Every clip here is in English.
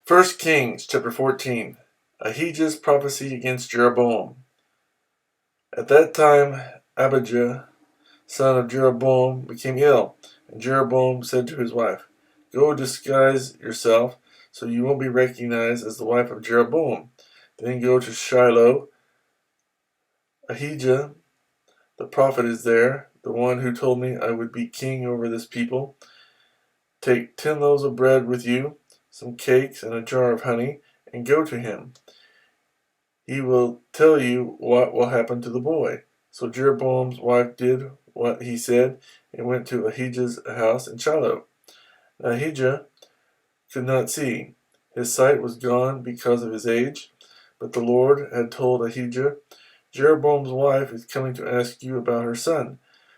1 Kings chapter 14. Ahijah's prophecy against Jeroboam. At that time Abijah, son of Jeroboam, became ill, and Jeroboam said to his wife, "Go disguise yourself, so you won't be recognized as the wife of Jeroboam. Then go to Shiloh. Ahijah the prophet is there, the one who told me I would be king over this people. Take 10 loaves of bread with you, some cakes, and a jar of honey, and go to him. He will tell you what will happen to the boy." So Jeroboam's wife did what he said and went to Ahijah's house in Shiloh. Now Ahijah could not see. His sight was gone because of his age. But the Lord had told Ahijah, "Jeroboam's wife is coming to ask you about her son,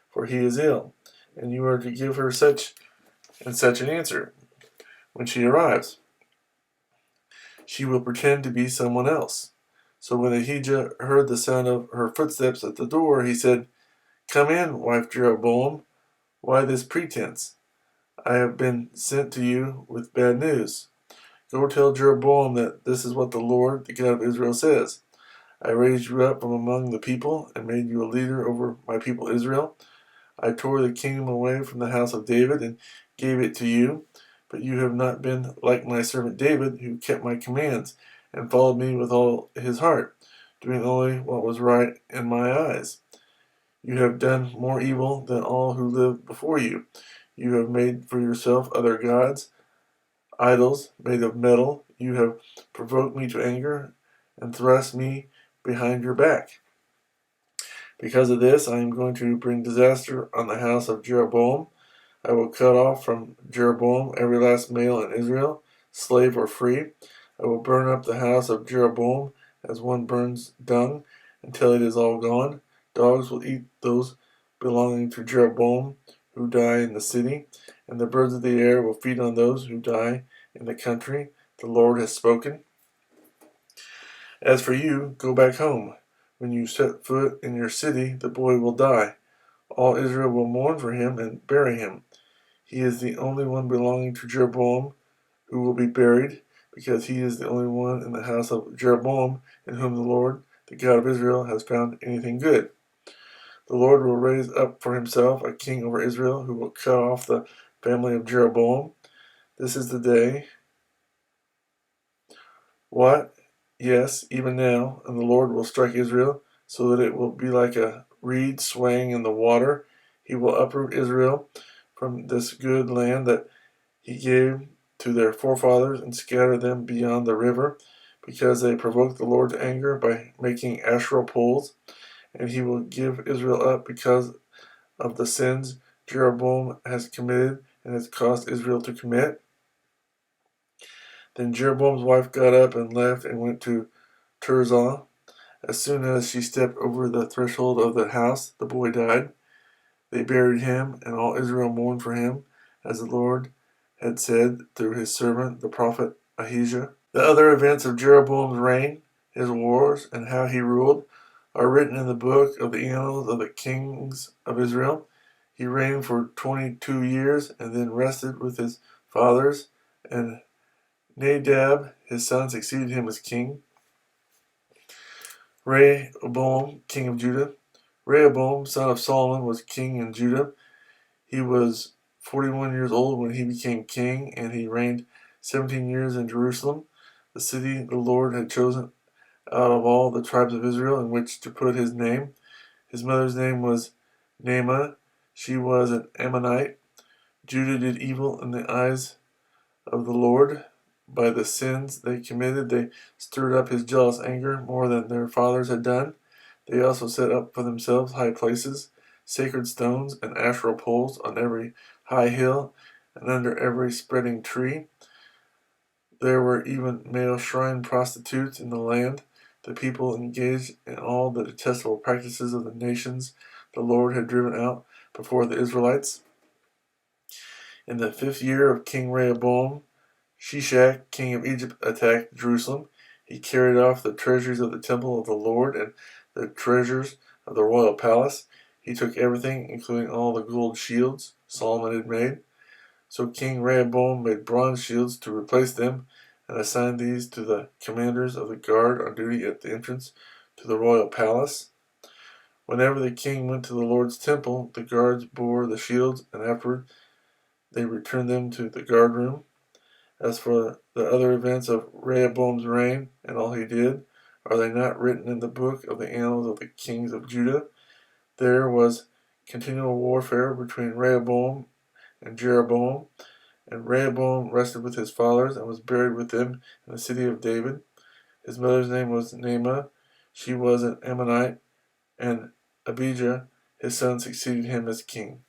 for he is ill, and you are to give her such and such an answer. When she arrives, she will pretend to be someone else." So when Ahijah heard the sound of her footsteps at the door, he said, "Come in, wife Jeroboam. Why this pretense? I have been sent to you with bad news. Go tell Jeroboam that this is what the Lord, the God of Israel, says. I raised you up from among the people and made you a leader over my people Israel. I tore the kingdom away from the house of David and gave it to you, but you have not been like my servant David, who kept my commands and followed me with all his heart, doing only what was right in my eyes. You have done more evil than all who lived before you. You have made for yourself other gods, idols made of metal. You have provoked me to anger and thrust me behind your back. Because of this, I am going to bring disaster on the house of Jeroboam. I will cut off from Jeroboam every last male in Israel, slave or free. I will burn up the house of Jeroboam as one burns dung until it is all gone. Dogs will eat those belonging to Jeroboam who die in the city, and the birds of the air will feed on those who die in the country. The Lord has spoken. As for you, go back home. When you set foot in your city, the boy will die. All Israel will mourn for him and bury him. He is the only one belonging to Jeroboam who will be buried, because he is the only one in the house of Jeroboam in whom the Lord, the God of Israel, has found anything good. The Lord will raise up for himself a king over Israel who will cut off the family of Jeroboam. This is the day. What? Yes, even now, and the Lord will strike Israel, so that it will be like a reed swaying in the water. He will uproot Israel from this good land that he gave to their forefathers and scatter them beyond the river, because they provoked the Lord to anger by making Asherah poles. And he will give Israel up because of the sins Jeroboam has committed and has caused Israel to commit. Then Jeroboam's wife got up and left and went to Tirzah. As soon as she stepped over the threshold of the house, the boy died. They buried him, and all Israel mourned for him, as the Lord had said through his servant, the prophet Ahijah. The other events of Jeroboam's reign, his wars, and how he ruled, are written in the book of the annals of the kings of Israel. He reigned for 22 years, and then rested with his fathers, and Nadab, his son, succeeded him as king. Rehoboam, king of Judah. Rehoboam, son of Solomon, was king in Judah. He was 41 years old when he became king, and he reigned 17 years in Jerusalem, the city the Lord had chosen out of all the tribes of Israel in which to put his name. His mother's name was Naamah. She was an Ammonite. Judah did evil in the eyes of the Lord. By the sins they committed, they stirred up his jealous anger more than their fathers had done. They also set up for themselves high places, sacred stones, and Asherah poles on every high hill and under every spreading tree. There were even male shrine prostitutes in the land. The people engaged in all the detestable practices of the nations the Lord had driven out before the Israelites. In the 5th year of King Rehoboam, Shishak, king of Egypt, attacked Jerusalem. He carried off the treasures of the temple of the Lord and the treasures of the royal palace. He took everything, including all the gold shields Solomon had made. So King Rehoboam made bronze shields to replace them, and assigned these to the commanders of the guard on duty at the entrance to the royal palace. Whenever the king went to the Lord's temple, the guards bore the shields, and afterward they returned them to the guard room. As for the other events of Rehoboam's reign and all he did, are they not written in the book of the annals of the kings of Judah? There was continual warfare between Rehoboam and Jeroboam, and Rehoboam rested with his fathers and was buried with them in the city of David. His mother's name was Naamah. She was an Ammonite, and Abijah, his son, succeeded him as king.